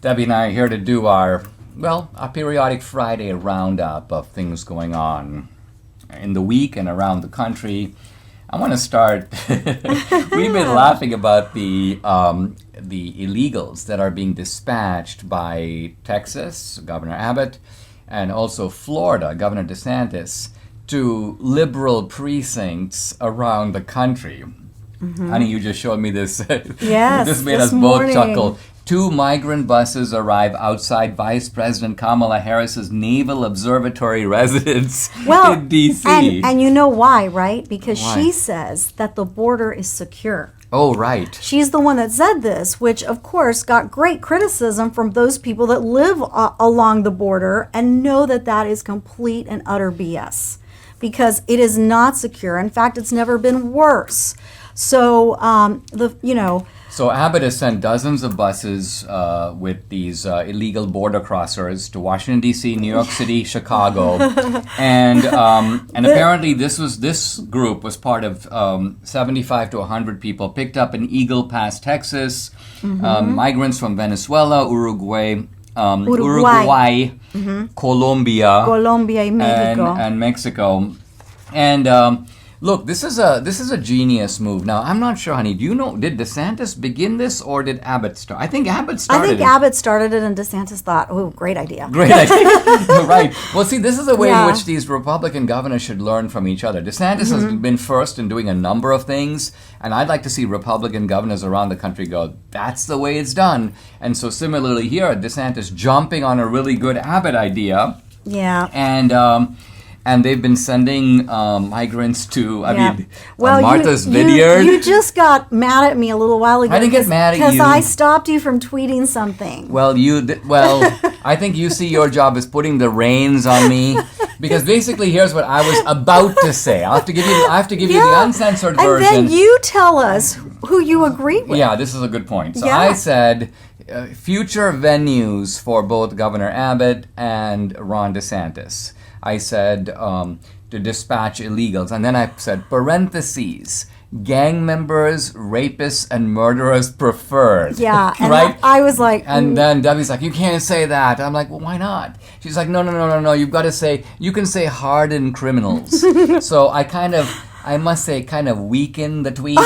Debbie and I are here to do our periodic Friday roundup of things going on in the week and around the country. I want to start. We've been laughing about the illegals that are being dispatched by Texas, Governor Abbott, and also Florida, Governor DeSantis, to liberal precincts around the country. Mm-hmm. Honey, you just showed me this. Yes, this made us both chuckle. 2 migrant buses arrive outside Vice President Kamala Harris's Naval Observatory residence in D.C. And you know why, right? Because Why? she says that the border is secure. Oh, right. She's the one that said this, which of course got great criticism from those people that live along the border and know that that is complete and utter BS. Because it is not secure. In fact, it's never been worse. So, So Abbott has sent dozens of buses with these illegal border crossers to Washington, D.C., New York City, Chicago. And apparently this group was part of 75 to 100 people picked up in Eagle Pass, Texas, migrants from Venezuela, Uruguay, Mm-hmm. Colombia, and Mexico. and Mexico. And look, this is a genius move. Now, I'm not sure, honey. Do you know? Did DeSantis begin this, or did Abbott start? I think Abbott started. Abbott started it, and DeSantis thought, "Oh, great idea." Great idea. Right. Well, see, this is a way in which these Republican governors should learn from each other. DeSantis has been first in doing a number of things, and I'd like to see Republican governors around the country go, "That's the way it's done." And so, similarly here, DeSantis jumping on a really good Abbott idea. Yeah. And they've been sending migrants to, Martha's Vineyard. You just got mad at me a little while ago. I didn't get mad at you. Because I stopped you from tweeting something. Well, I think you see your job as putting the reins on me. Because basically, here's what I was about to say. I have to give you the uncensored version. And then you tell us who you agree with. Yeah, this is a good point. So I said future venues for both Governor Abbott and Ron DeSantis. I said to dispatch illegals. And then I said, parentheses, gang members, rapists, and murderers preferred. Yeah, and right? I was like... And then Debbie's like, you can't say that. I'm like, well, why not? She's like, no. You've got to say, you can say hardened criminals. So I must say, kind of weaken the tweet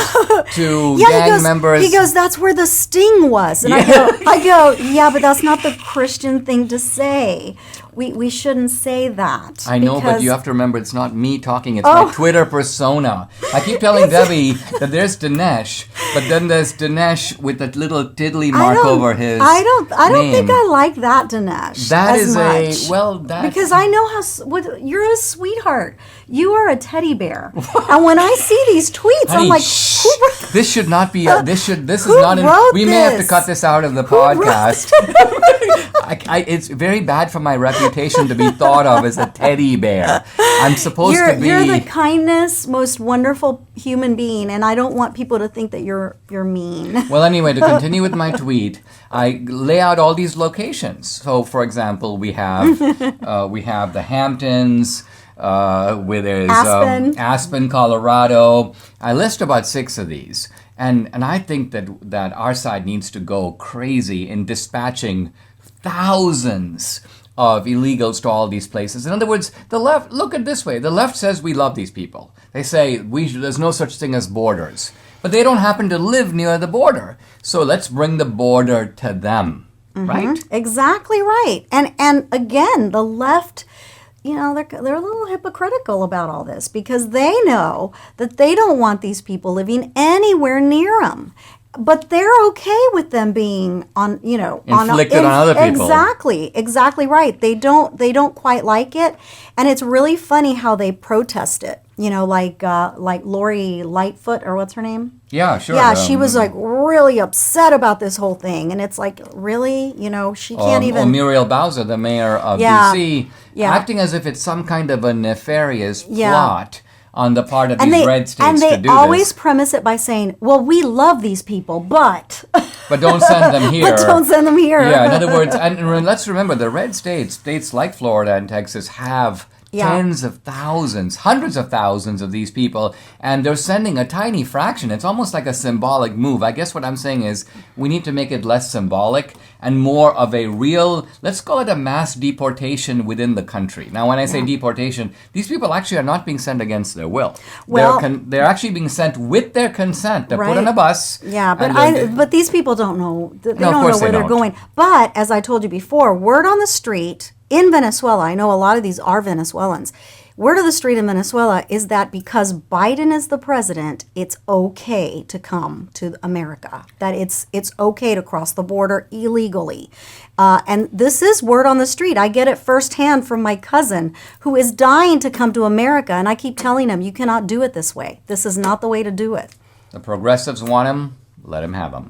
to gang members. He goes, that's where the sting was. And I go, yeah, but that's not the Christian thing to say. We shouldn't say that. I know, but you have to remember, it's not me talking. It's my Twitter persona. I keep telling Debbie that there's Dinesh, but then there's Dinesh with that little tiddly mark over his I don't name. think I like that Dinesh. That as is much. Because I know you're a sweetheart. You are a teddy bear. And when I see these tweets, Honey, I'm like, this should not be. This is not. We may have to cut this out of the podcast. It's very bad for my reputation to be thought of as a teddy bear. I'm supposed to be. You're the kindest, most wonderful human being, and I don't want people to think that you're mean. Well, anyway, to continue with my tweet, I lay out all these locations. So, for example, we have the Hamptons. Where there's Aspen, Colorado. I list about 6 of these, and I think that our side needs to go crazy in dispatching thousands of illegals to all these places. In other words, the left, look at it this way. The left says we love these people. They say there's no such thing as borders. But they don't happen to live near the border. So let's bring the border to them, right? Exactly right. And again, the left... they're a little hypocritical about all this because they know that they don't want these people living anywhere near them. But they're okay with them being inflicted on other people. Exactly right. They don't quite like it, and it's really funny how they protest it. Like Lori Lightfoot, or what's her name? Yeah, sure. Yeah, she was like really upset about this whole thing, and it's like, really, she can't even. Muriel Bowser, the mayor of D.C., acting as if it's some kind of a nefarious plot on the part of these red states to do this. And they always premise it by saying, well, we love these people, but... But don't send them here. Yeah, in other words, and let's remember, the red states like Florida and Texas, have tens of thousands, hundreds of thousands of these people, and they're sending a tiny fraction. It's almost like a symbolic move. I guess what I'm saying is we need to make it less symbolic and more of a real, let's call it a mass deportation within the country. Now, when I say deportation, these people actually are not being sent against their will. Well, they're actually being sent with their consent. They're put on a bus. Yeah, but these people don't know. They don't know where they're going. But as I told you before, word on the street in Venezuela, I know a lot of these are Venezuelans. Word of the street in Venezuela is that because Biden is the president, it's okay to come to America. That it's okay to cross the border illegally. And this is word on the street. I get it firsthand from my cousin who is dying to come to America. And I keep telling him, you cannot do it this way. This is not the way to do it. The progressives want him. Let him have him.